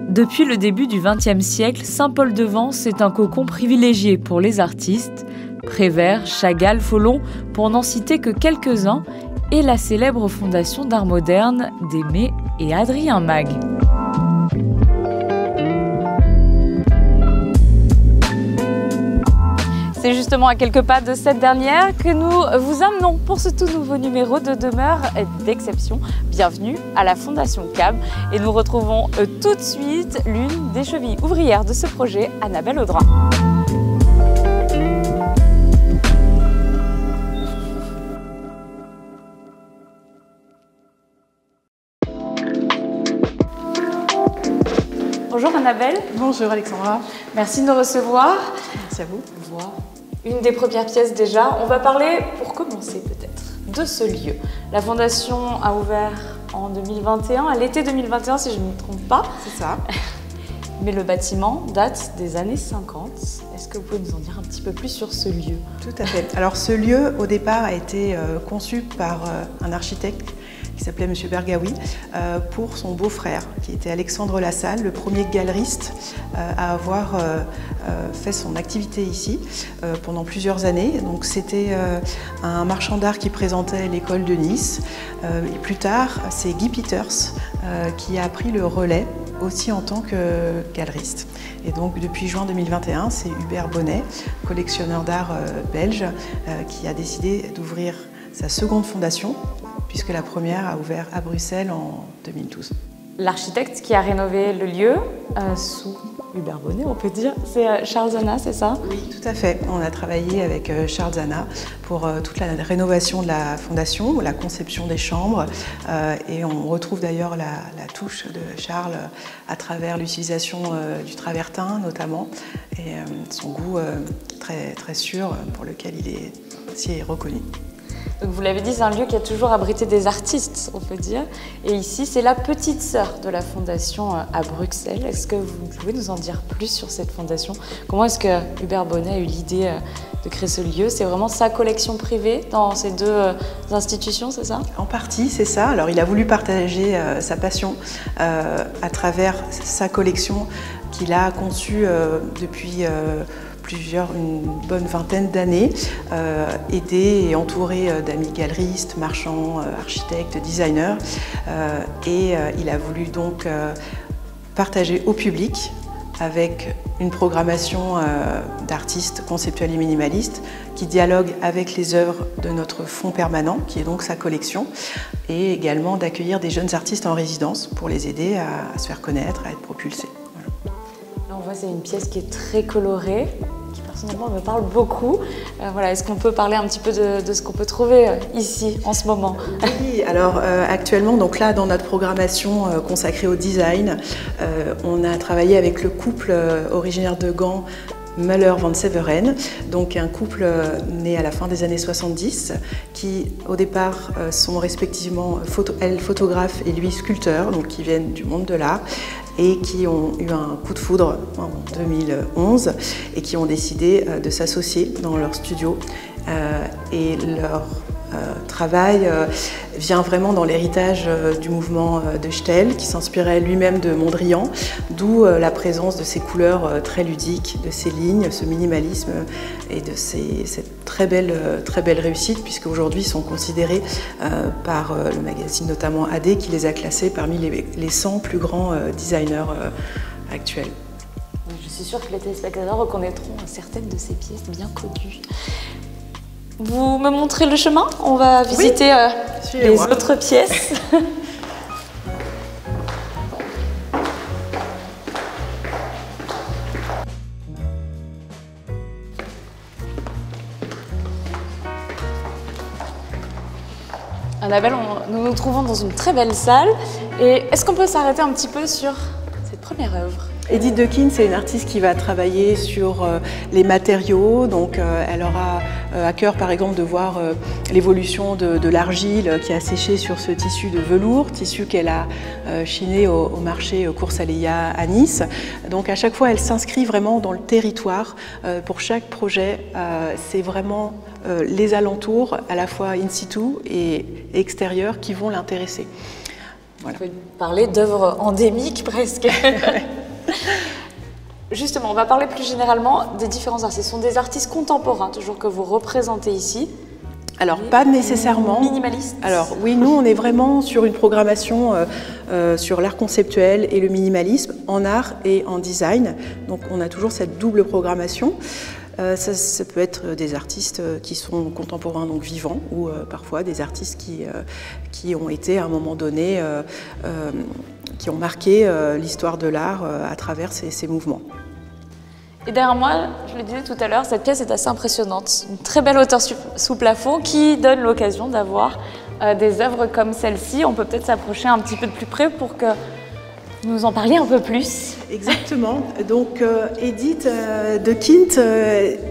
Depuis le début du XXe siècle, Saint-Paul-de-Vence est un cocon privilégié pour les artistes. Prévert, Chagall, Folon, pour n'en citer que quelques-uns, et la célèbre fondation d'art moderne d'Aimé et Adrien Mag. C'est justement à quelques pas de cette dernière que nous vous amenons pour ce tout nouveau numéro de Demeure d'exception. Bienvenue à la Fondation CAB et nous retrouvons tout de suite l'une des chevilles ouvrières de ce projet, Annabelle Audrin. Bonjour Annabelle. Bonjour Alexandra. Merci de nous recevoir. Merci à vous. Une des premières pièces déjà. On va parler, pour commencer peut-être, de ce lieu. La Fondation a ouvert en 2021, à l'été 2021 si je ne me trompe pas. C'est ça. Mais le bâtiment date des années 50. Est-ce que vous pouvez nous en dire un petit peu plus sur ce lieu? Tout à fait. Alors ce lieu, au départ, a été conçu par un architecte qui s'appelait M. Bergaoui, pour son beau-frère, qui était Alexandre Lassalle, le premier galeriste à avoir fait son activité ici pendant plusieurs années. Donc c'était un marchand d'art qui présentait l'école de Nice. Et plus tard, c'est Guy Peters qui a pris le relais aussi en tant que galeriste. Et donc depuis juin 2021, c'est Hubert Bonnet, collectionneur d'art belge, qui a décidé d'ouvrir sa seconde fondation, puisque la première a ouvert à Bruxelles en 2012. L'architecte qui a rénové le lieu, sous Hubert Bonnet, on peut dire, c'est Charles Zana, c'est ça? Oui, tout à fait. On a travaillé avec Charles Zana pour toute la rénovation de la fondation, la conception des chambres, et on retrouve d'ailleurs la touche de Charles à travers l'utilisation du travertin notamment, et son goût très, très sûr pour lequel il est aussi reconnu. Donc vous l'avez dit, c'est un lieu qui a toujours abrité des artistes, on peut dire. Et ici, c'est la petite sœur de la fondation à Bruxelles. Est-ce que vous pouvez nous en dire plus sur cette fondation? Comment est-ce que Hubert Bonnet a eu l'idée de créer ce lieu? C'est vraiment sa collection privée dans ces deux institutions, c'est ça? En partie, c'est ça. Alors il a voulu partager sa passion à travers sa collection qu'il a conçue depuis une bonne vingtaine d'années, aidé et entouré d'amis galeristes, marchands, architectes, designers. Et il a voulu donc partager au public avec une programmation d'artistes conceptuels et minimalistes qui dialogue avec les œuvres de notre fonds permanent, qui est donc sa collection, et également d'accueillir des jeunes artistes en résidence pour les aider à se faire connaître, à être propulsés. Voilà. Là, on voit c'est une pièce qui est très colorée, qui personnellement me parle beaucoup. Voilà, est-ce qu'on peut parler un petit peu de ce qu'on peut trouver ici en ce moment? Oui, alors actuellement, donc là dans notre programmation consacrée au design, on a travaillé avec le couple originaire de Gand, Muller van Severen, donc un couple né à la fin des années 70, qui au départ sont respectivement elle photographe et lui sculpteur, donc qui viennent du monde de l'art, et qui ont eu un coup de foudre en 2011 et qui ont décidé de s'associer dans leur studio. Et leur travail vient vraiment dans l'héritage du mouvement de Stel, qui s'inspirait lui-même de Mondrian, d'où la présence de ces couleurs très ludiques, de ces lignes, ce minimalisme et de cette très belle réussite, puisqu'aujourd'hui ils sont considérés par le magazine notamment AD, qui les a classés parmi les 100 plus grands designers actuels. Je suis sûre que les téléspectateurs reconnaîtront certaines de ces pièces bien connues. Vous me montrez le chemin? On va visiter les autres pièces. Annabelle, nous nous trouvons dans une très belle salle. Et est-ce qu'on peut s'arrêter un petit peu sur cette première œuvre? Edith Dequine, c'est une artiste qui va travailler sur les matériaux, donc elle aura à cœur par exemple de voir l'évolution de l'argile qui a séché sur ce tissu de velours, tissu qu'elle a chiné au marché Cours Aleya à Nice. Donc à chaque fois elle s'inscrit vraiment dans le territoire. Pour chaque projet, c'est vraiment les alentours, à la fois in situ et extérieurs, qui vont l'intéresser. Voilà. On peut parler d'œuvres endémiques presque. Justement, on va parler plus généralement des différents artistes. Ce sont des artistes contemporains, toujours que vous représentez ici. Alors, pas nécessairement. Minimaliste. Alors, oui, nous, on est vraiment sur une programmation sur l'art conceptuel et le minimalisme en art et en design. Donc, on a toujours cette double programmation. Ça peut être des artistes qui sont contemporains, donc vivants, ou parfois des artistes qui ont été à un moment donné, qui ont marqué l'histoire de l'art à travers ces mouvements. Et derrière moi, je le disais tout à l'heure, cette pièce est assez impressionnante. Une très belle hauteur sous plafond qui donne l'occasion d'avoir des œuvres comme celle-ci. On peut peut-être s'approcher un petit peu de plus près pour que vous nous en parliez un peu plus. Exactement. Donc Edith de Kint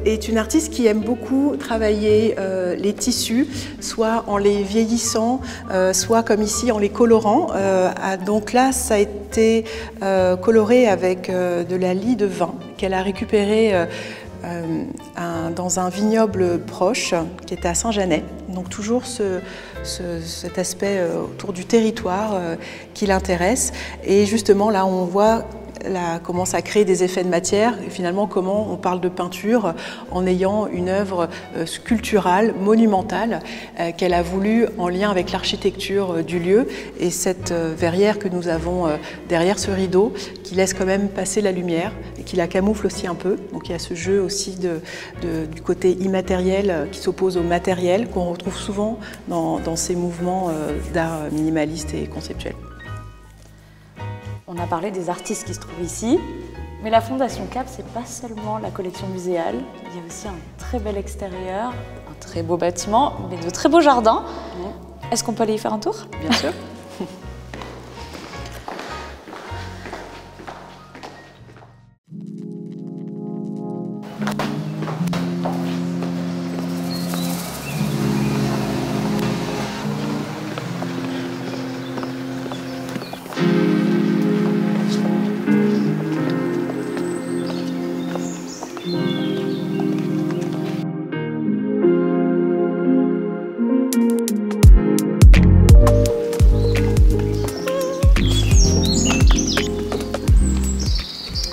est une artiste qui aime beaucoup travailler les tissus, soit en les vieillissant, soit comme ici en les colorant. Donc là, ça a été coloré avec de la lie de vin qu'elle a récupéré dans un vignoble proche qui était à Saint-Janet. Donc toujours cet aspect autour du territoire qui l'intéresse. Et justement là on voit comment ça crée des effets de matière et finalement comment on parle de peinture en ayant une œuvre sculpturale, monumentale qu'elle a voulu en lien avec l'architecture du lieu et cette verrière que nous avons derrière ce rideau qui laisse quand même passer la lumière et qui la camoufle aussi un peu. Donc il y a ce jeu aussi du côté immatériel qui s'oppose au matériel qu'on retrouve souvent dans ces mouvements d'art minimaliste et conceptuel. On a parlé des artistes qui se trouvent ici, mais la Fondation CAP, c'est pas seulement la collection muséale. Il y a aussi un très bel extérieur, un très beau bâtiment, mais de très beaux jardins. Est-ce qu'on peut aller y faire un tour? Bien sûr.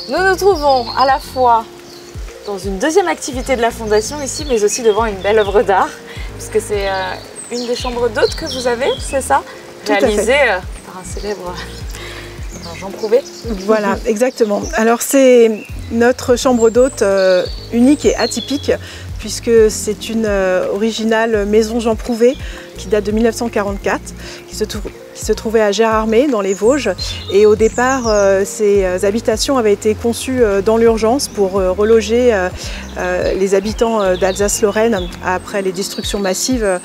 Nous nous trouvons à la fois dans une deuxième activité de la Fondation ici, mais aussi devant une belle œuvre d'art, puisque c'est une des chambres d'hôtes que vous avez, c'est ça? Réalisée par un célèbre Jean Prouvé. Voilà, exactement. Alors c'est notre chambre d'hôte unique et atypique, puisque c'est une originale maison Jean Prouvé qui date de 1944, qui se trouvait à Gérardmer dans les Vosges. Et au départ, ces habitations avaient été conçues dans l'urgence pour reloger les habitants d'Alsace-Lorraine après les destructions massives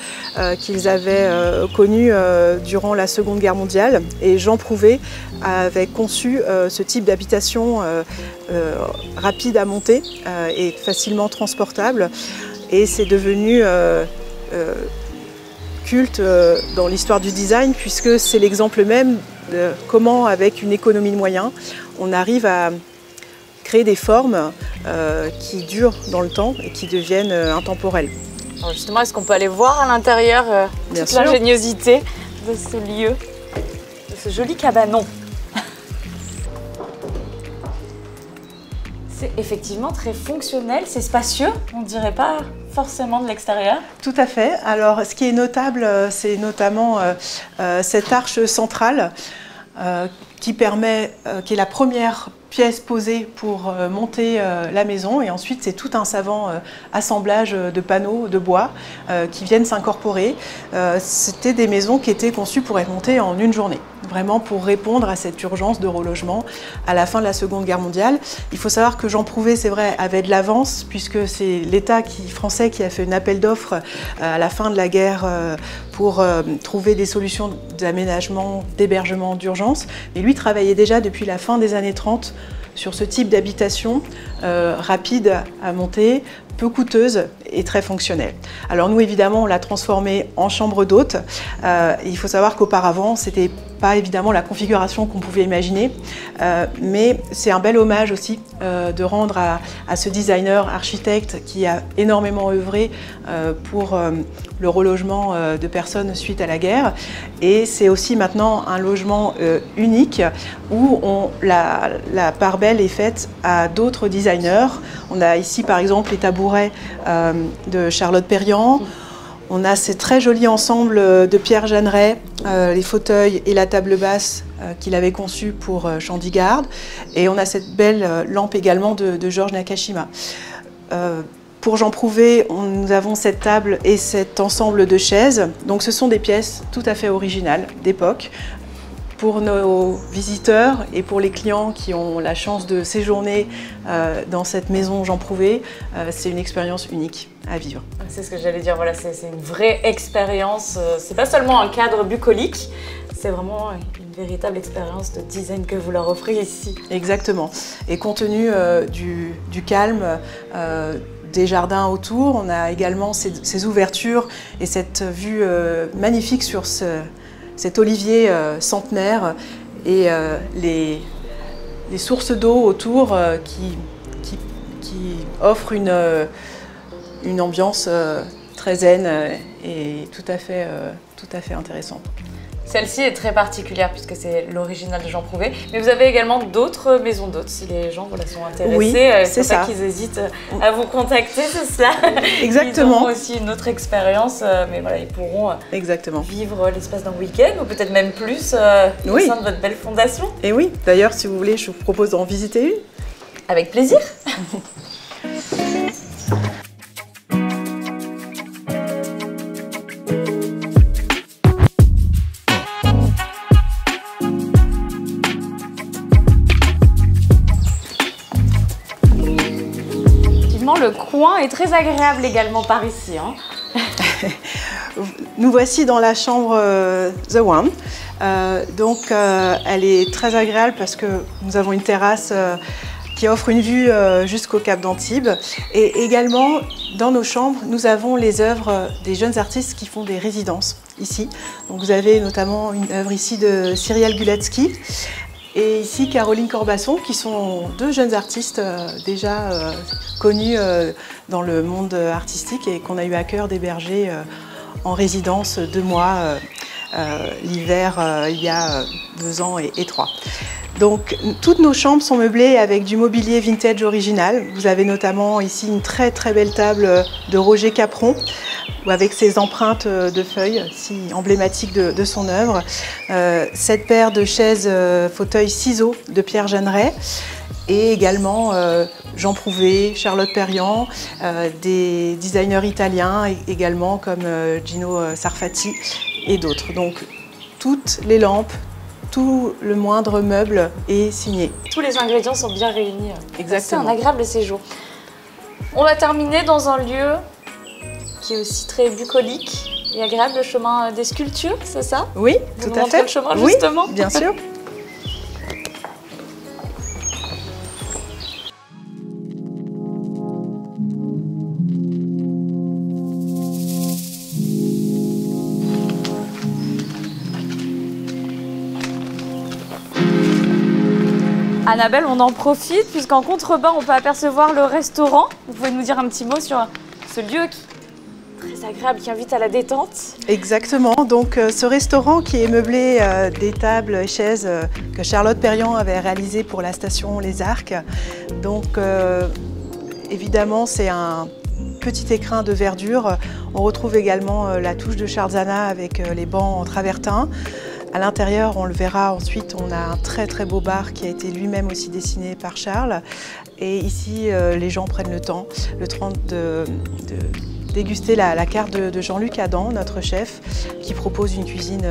qu'ils avaient connues durant la Seconde Guerre mondiale. Et Jean Prouvé avait conçu ce type d'habitation rapide à monter et facilement transportable. Et c'est devenu culte dans l'histoire du design, puisque c'est l'exemple même de comment, avec une économie de moyens, on arrive à créer des formes qui durent dans le temps et qui deviennent intemporelles. Alors justement, est-ce qu'on peut aller voir à l'intérieur toute l'ingéniosité de ce lieu, de ce joli cabanon? C'est effectivement très fonctionnel, c'est spacieux, on ne dirait pas forcément de l'extérieur. Tout à fait. Alors, ce qui est notable, c'est notamment cette arche centrale qui est la première pièce posée pour monter la maison, et ensuite c'est tout un savant assemblage de panneaux de bois qui viennent s'incorporer. C'était des maisons qui étaient conçues pour être montées en une journée, vraiment pour répondre à cette urgence de relogement à la fin de la Seconde Guerre mondiale. Il faut savoir que Jean Prouvé, c'est vrai, avait de l'avance, puisque c'est l'État français qui a fait un appel d'offres à la fin de la guerre pour trouver des solutions d'aménagement, d'hébergement d'urgence. Et lui travaillait déjà depuis la fin des années 30 sur ce type d'habitation rapide à monter, peu coûteuse et très fonctionnelle. Alors nous, évidemment, on l'a transformée en chambre d'hôte. Il faut savoir qu'auparavant, c'était pas évidemment la configuration qu'on pouvait imaginer, mais c'est un bel hommage aussi de rendre à ce designer architecte qui a énormément œuvré pour le relogement de personnes suite à la guerre. Et c'est aussi maintenant un logement unique où la part belle est faite à d'autres designers. On a ici par exemple les tabourets de Charlotte Perriand. On a ces très jolis ensembles de Pierre Jeanneret, les fauteuils et la table basse qu'il avait conçus pour Chandigarh. Et on a cette belle lampe également de Georges Nakashima. Pour Jean Prouvé, nous avons cette table et cet ensemble de chaises. Donc ce sont des pièces tout à fait originales d'époque. Pour nos visiteurs et pour les clients qui ont la chance de séjourner dans cette maison Jean Prouvé, c'est une expérience unique à vivre. C'est ce que j'allais dire, voilà, c'est une vraie expérience. C'est pas seulement un cadre bucolique, c'est vraiment une véritable expérience de design que vous leur offrez ici. Exactement. Et compte tenu du calme, des jardins autour, on a également ces ouvertures et cette vue magnifique sur cet olivier centenaire et les sources d'eau autour qui offrent une ambiance très zen et tout à fait intéressante. Celle-ci est très particulière puisque c'est l'original de Jean Prouvé, mais vous avez également d'autres maisons d'hôtes si les gens sont intéressés. Oui, c'est ça. Qu'ils hésitent à vous contacter, c'est cela. Exactement. Ils auront aussi une autre expérience, mais voilà, ils pourront vivre l'espace d'un week-end ou peut-être même plus au sein de votre belle fondation. Et oui, d'ailleurs, si vous voulez, je vous propose d'en visiter une. Avec plaisir. Le coin est très agréable également par ici. Hein. Nous voici dans la chambre The One. Elle est très agréable parce que nous avons une terrasse qui offre une vue jusqu'au Cap d'Antibes. Et également, dans nos chambres, nous avons les œuvres des jeunes artistes qui font des résidences ici. Donc, vous avez notamment une œuvre ici de Cyrielle Guletsky. Et ici, Caroline Corbasson, qui sont deux jeunes artistes déjà connus dans le monde artistique et qu'on a eu à cœur d'héberger en résidence 2 mois l'hiver il y a 2 ans et 3. Donc, toutes nos chambres sont meublées avec du mobilier vintage original. Vous avez notamment ici une très très belle table de Roger Capron, avec ses empreintes de feuilles si emblématiques de son œuvre. Cette paire de chaises fauteuils ciseaux de Pierre Jeanneret et également Jean Prouvé, Charlotte Perriand, des designers italiens également comme Gino Sarfati et d'autres. Donc toutes les lampes, tout le moindre meuble est signé. Tous les ingrédients sont bien réunis. Exactement. C'est un agréable séjour. On va terminer dans un lieu qui est aussi très bucolique et agréable, le chemin des sculptures, c'est ça? Oui, tout à fait. Le chemin, justement. Oui, bien sûr. Annabelle, on en profite puisqu'en contrebas, on peut apercevoir le restaurant. Vous pouvez nous dire un petit mot sur ce lieu qui est très agréable, qui invite à la détente? Exactement. Donc, ce restaurant qui est meublé des tables et chaises que Charlotte Perriand avait réalisées pour la station Les Arcs. Donc, évidemment, c'est un petit écrin de verdure. On retrouve également la touche de Charzana avec les bancs en travertin. À l'intérieur, on le verra ensuite, on a un très très beau bar qui a été lui-même aussi dessiné par Charles. Et ici, les gens prennent le temps de déguster la carte de Jean-Luc Adam, notre chef, qui propose une cuisine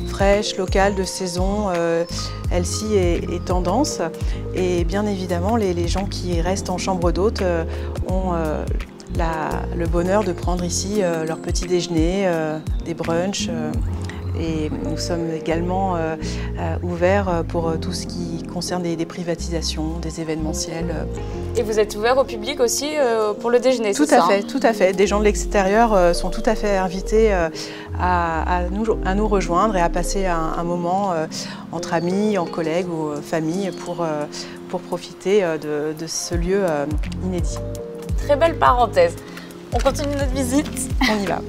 fraîche, locale, de saison. Elle-ci est tendance. Et bien évidemment, les gens qui restent en chambre d'hôte ont le bonheur de prendre ici leur petit déjeuner, des brunchs. Et nous sommes également ouverts pour tout ce qui concerne des privatisations, des événementiels. Et vous êtes ouvert au public aussi pour le déjeuner, c'est ça? Tout à fait. Des gens de l'extérieur sont tout à fait invités à nous rejoindre et à passer un moment entre amis, en collègues ou famille pour profiter de ce lieu inédit. Très belle parenthèse. On continue notre visite. On y va.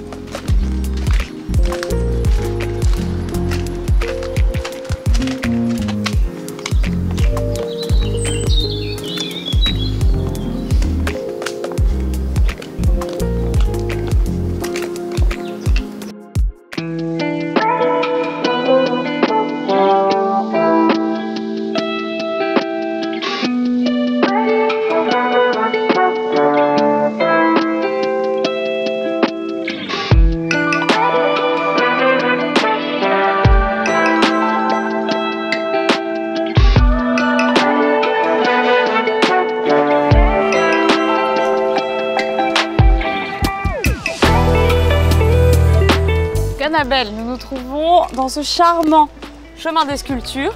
Annabelle, nous nous trouvons dans ce charmant chemin des sculptures,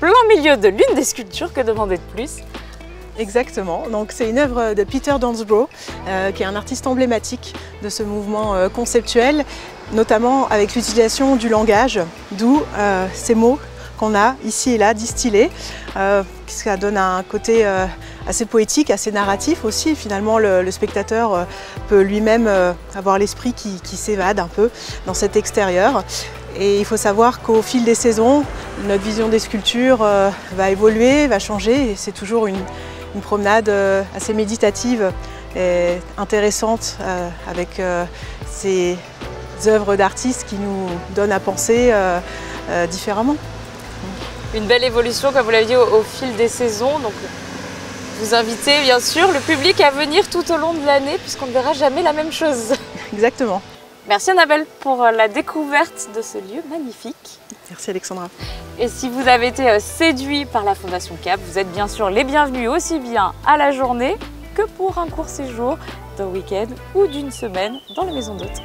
plein milieu de l'une des sculptures, que demander de plus? Exactement, donc c'est une œuvre de Peter Dansborough, qui est un artiste emblématique de ce mouvement conceptuel, notamment avec l'utilisation du langage, d'où ces mots qu'on a ici et là distillés. Ça donne un côté assez poétique, assez narratif aussi. Finalement, le spectateur peut lui-même avoir l'esprit qui s'évade un peu dans cet extérieur. Et il faut savoir qu'au fil des saisons, notre vision des sculptures va évoluer, va changer. Et c'est toujours une promenade assez méditative et intéressante avec ces œuvres d'artistes qui nous donnent à penser différemment. Une belle évolution, comme vous l'avez dit, au fil des saisons. Donc, vous invitez bien sûr le public à venir tout au long de l'année, puisqu'on ne verra jamais la même chose. Exactement. Merci Annabelle pour la découverte de ce lieu magnifique. Merci Alexandra. Et si vous avez été séduit par la Fondation CAP, vous êtes bien sûr les bienvenus aussi bien à la journée que pour un court séjour d'un week-end ou d'une semaine dans la maison d'hôtes.